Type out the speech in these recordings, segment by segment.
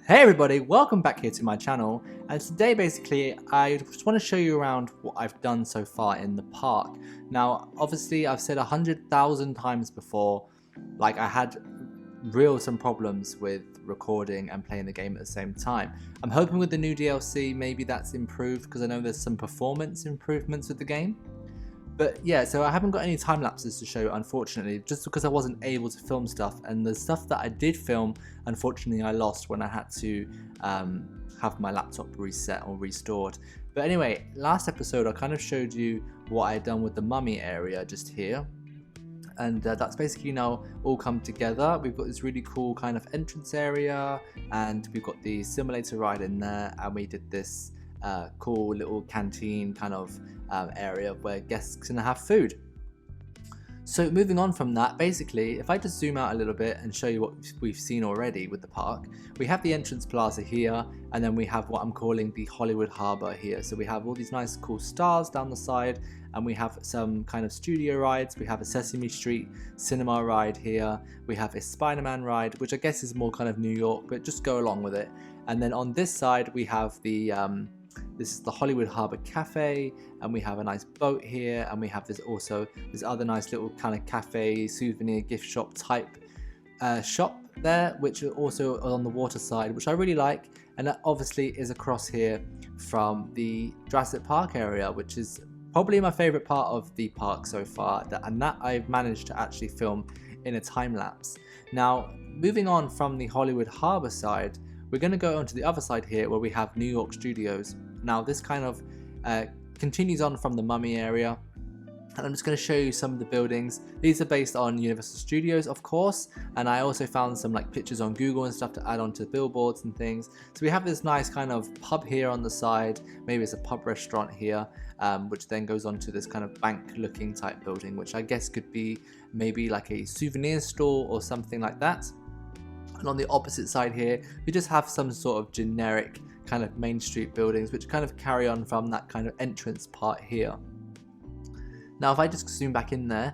Hey everybody, welcome back here to my channel, and today basically I just want to show you around what I've done so far in the park. Now obviously I've said 100,000 times before, like I had some problems with recording and playing the game at the same time. I'm hoping with the new DLC maybe that's improved, because I know there's some performance improvements with the game. But yeah, so I haven't got any time lapses to show, unfortunately, just because I wasn't able to film stuff, and the stuff that I did film, unfortunately I lost when I had to have my laptop reset or restored. But anyway, last episode I kind of showed you what I had done with the mummy area just here, and that's basically now all come together. We've got this really cool kind of entrance area, and we've got the simulator ride in there, and we did this cool little canteen kind of area where guests can have food. So moving on from that, basically if I just zoom out a little bit and show you what we've seen already with the park, we have the entrance plaza here, and then we have what I'm calling the Hollywood Harbour here. So we have all these nice cool stars down the side, and we have some kind of studio rides. We have a Sesame Street cinema ride here, we have a Spider-Man ride, which I guess is more kind of New York, but just go along with it. And then on this side we have the this is the Hollywood Harbour Cafe, and we have a nice boat here, and we have this other nice little kind of cafe, souvenir gift shop type shop there, which are also on the water side, which I really like. And that obviously is across here from the Jurassic Park area, which is probably my favourite part of the park so far, and that I've managed to actually film in a time lapse. Now moving on from the Hollywood Harbour side, we're going to go onto the other side here where we have New York Studios. Now this kind of continues on from the mummy area, and I'm just going to show you some of the buildings. These are based on Universal Studios, of course, and I also found some like pictures on Google and stuff to add on to billboards and things. So we have this nice kind of pub here on the side, maybe it's a pub restaurant here, which then goes on to this kind of bank looking type building, which I guess could be maybe like a souvenir store or something like that. And on the opposite side here, we just have some sort of generic kind of Main Street buildings, which kind of carry on from that kind of entrance part here. Now if I just zoom back in there,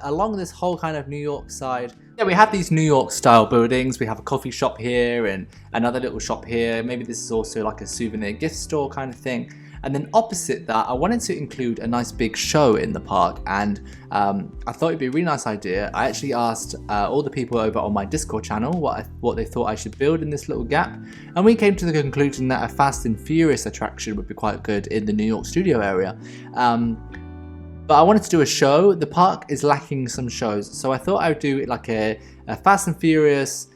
along this whole kind of New York side, yeah, we have these New York style buildings. We have a coffee shop here and another little shop here. Maybe this is also like a souvenir gift store kind of thing. And then opposite that, I wanted to include a nice big show in the park, and I thought it'd be a really nice idea. I actually asked all the people over on my Discord channel what they thought I should build in this little gap, and we came to the conclusion that a Fast and Furious attraction would be quite good in the New York studio area. But I wanted to do a show. The park is lacking some shows, so I thought I would do like a Fast and Furious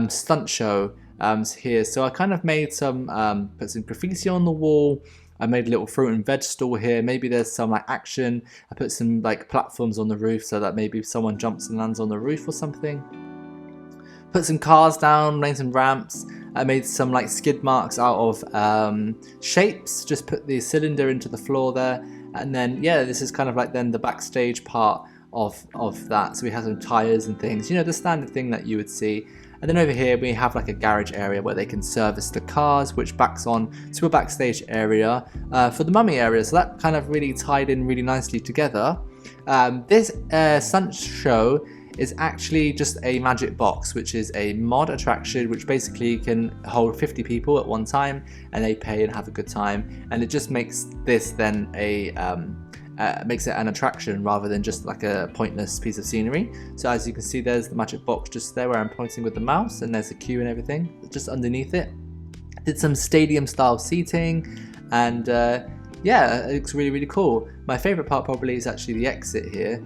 stunt show here. So I kind of made some, put some graffiti on the wall. I made a little fruit and veg stall here. Maybe there's some like action. I put some like platforms on the roof so that maybe someone jumps and lands on the roof or something. Put some cars down, made some ramps. I made some like skid marks out of shapes. Just put the cylinder into the floor there. And then yeah, this is kind of like then the backstage part of that. So we have some tires and things, you know, the standard thing that you would see. And then over here we have like a garage area where they can service the cars, which backs on to a backstage area for the mummy area. So that kind of really tied in really nicely together. This Stunt Show is actually just a magic box, which is a mod attraction which basically can hold 50 people at one time, and they pay and have a good time. And it just makes this then makes it an attraction rather than just like a pointless piece of scenery. So as you can see, there's the magic box just there where I'm pointing with the mouse, and there's a queue and everything just underneath it. Did some stadium style seating, and yeah, it looks really cool. My favorite part probably is actually the exit here.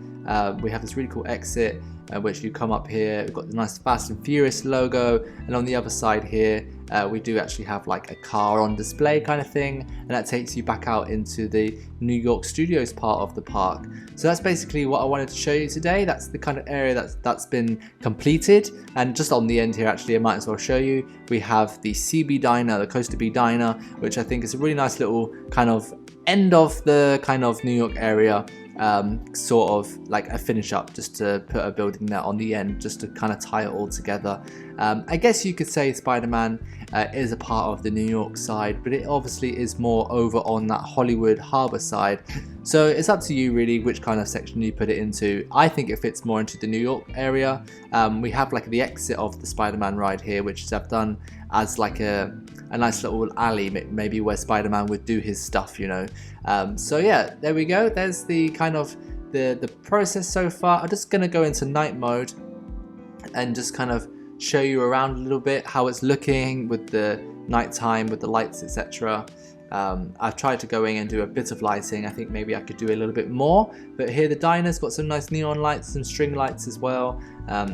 We have this really cool exit which you come up here. We've got the nice Fast and Furious logo, and on the other side here we do actually have like a car on display kind of thing, and that takes you back out into the New York Studios part of the park. So that's basically what I wanted to show you today. That's the kind of area that's been completed. And just on the end here, actually I might as well show you, we have the CB Diner, the Coaster B Diner, which I think is a really nice little kind of end of the kind of New York area, sort of like a finish up, just to put a building there on the end, just to kind of tie it all together. I guess you could say Spider-Man is a part of the New York side, but it obviously is more over on that Hollywood Harbour side. So it's up to you really which kind of section you put it into. I think it fits more into the New York area. We have like the exit of the Spider-Man ride here, which I've done as like a nice little alley, maybe where Spider-Man would do his stuff, you know. So yeah, there we go. There's the kind of the process so far. I'm just gonna go into night mode and just kind of show you around a little bit how it's looking with the nighttime, with the lights, etc. I've tried to go in and do a bit of lighting. I think maybe I could do a little bit more, but here the diner's got some nice neon lights, some string lights as well.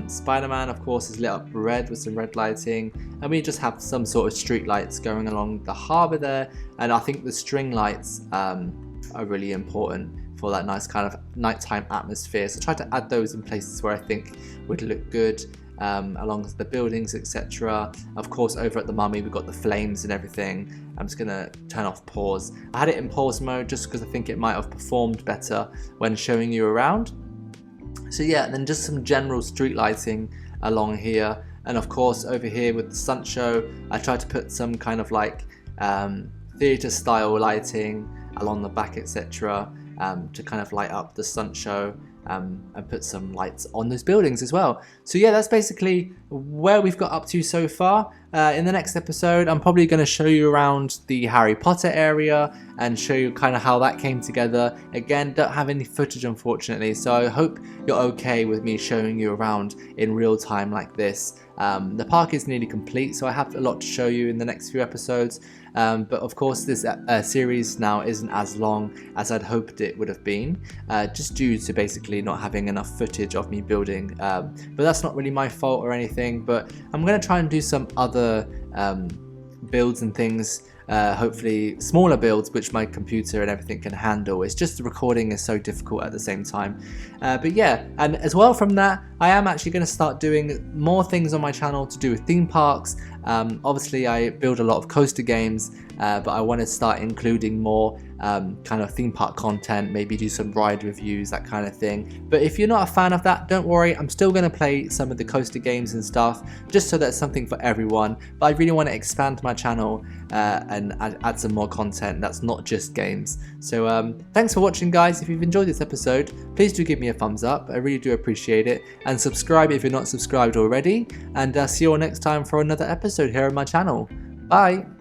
Spider-Man of course is lit up red with some red lighting, and we just have some sort of street lights going along the harbour there, and I think the string lights are really important for that nice kind of nighttime atmosphere. So try to add those in places where I think would look good. Along with the buildings, etc. Of course, over at the Mummy we've got the flames and everything. I'm just gonna turn off pause. I had it in pause mode just because I think it might have performed better when showing you around. So yeah, and then just some general street lighting along here, and of course over here with the Stunt Show I tried to put some kind of like theatre style lighting along the back, etc. To kind of light up the Stunt Show. And put some lights on those buildings as well. So yeah, that's basically where we've got up to so far. In the next episode, I'm probably going to show you around the Harry Potter area and show you kind of how that came together. Again, don't have any footage unfortunately, so I hope you're okay with me showing you around in real time like this. The park is nearly complete, so I have a lot to show you in the next few episodes. But of course this series now isn't as long as I'd hoped it would have been, just due to basically not having enough footage of me building, but that's not really my fault or anything. But I'm going to try and do some other builds and things, hopefully smaller builds which my computer and everything can handle. It's just the recording is so difficult at the same time. But yeah, and as well from that I am actually going to start doing more things on my channel to do with theme parks. Obviously I build a lot of coaster games, but I want to start including more kind of theme park content, maybe do some ride reviews, that kind of thing. But if you're not a fan of that, don't worry, I'm still going to play some of the coaster games and stuff, just so that's something for everyone. But I really want to expand my channel and add some more content that's not just games. So thanks for watching guys. If you've enjoyed this episode, please do give me a thumbs up, I really do appreciate it, and subscribe if you're not subscribed already, and see you all next time for another episode here on my channel. Bye!